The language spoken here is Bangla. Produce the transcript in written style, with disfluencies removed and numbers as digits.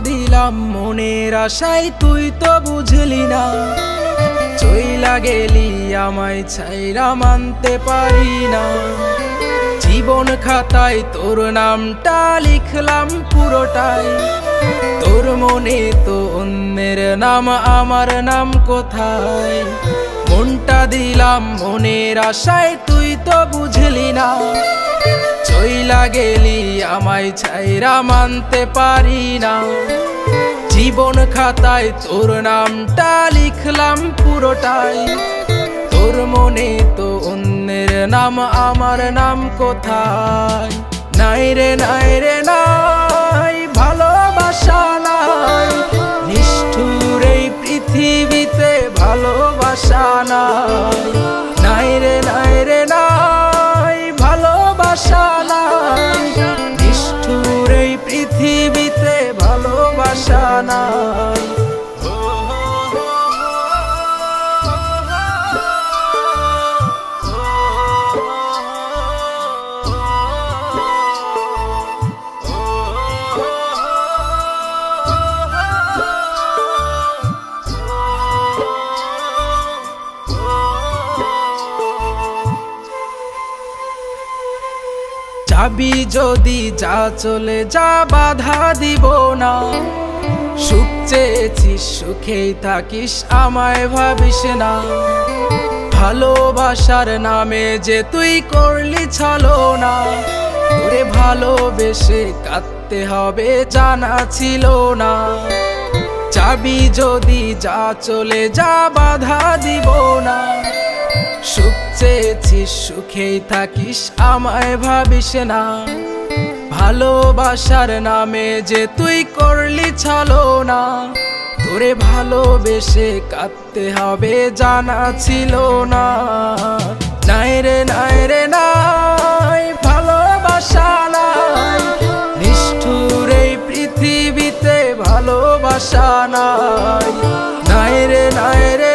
দিলাম মনের আশায়, তুই তো বুঝলি না। চইলা গেলি আমায় ছাইরা মানতে পারি না। জীবন খাতায় তোর নামটা লিখলাম পুরোটাই, তোর মনে তো অন্যের নাম, আমার নাম কোথায়? মনটা দিলাম মনের আশায়, তুই তো বুঝলি না। চইলা গেলি আমায় ছাইরা মানতে পারি না। জীবন খাতায় তোর নামটা লিখলাম পুরোটাই, তোর মনে তো অন্যের নাম, আমার নাম কোথায়? নাই রে নাই রে নাই, ভালোবাসা নাই, নিষ্ঠুর এই পৃথিবীতে ভালোবাসা নাই। নাই রে নাই রে নাই, ভালোবাসা নাই, নিষ্ঠুর এই পৃথিবীতে ভালোবাসা নাই। যাবি যদি যা, চলে যা, বাধা দিব না। সুখ চেয়েছিস সুখেই থাকিস, আমায় ভাবিস না। ভালোবাসার নামে যে তুই করলি ছলনা, তোরে ভালোবেসে কাঁদতে হবে জানা ছিল না। যাবি যদি যা, চলে যা, বাধা দিব না। সুখ চেয়েছিস সুখেই থাকিস, আমায় ভাবিস না। ভালোবাসার নামে যে তুই করলি ছলনা, তোরে ভালোবেসে কাঁদতে হবে জানা ছিল না। নাই রে নাই রে নাই, ভালোবাসা নাই, নিষ্ঠুর এই পৃথিবীতে ভালোবাসা নাই। নাই রে নাই রে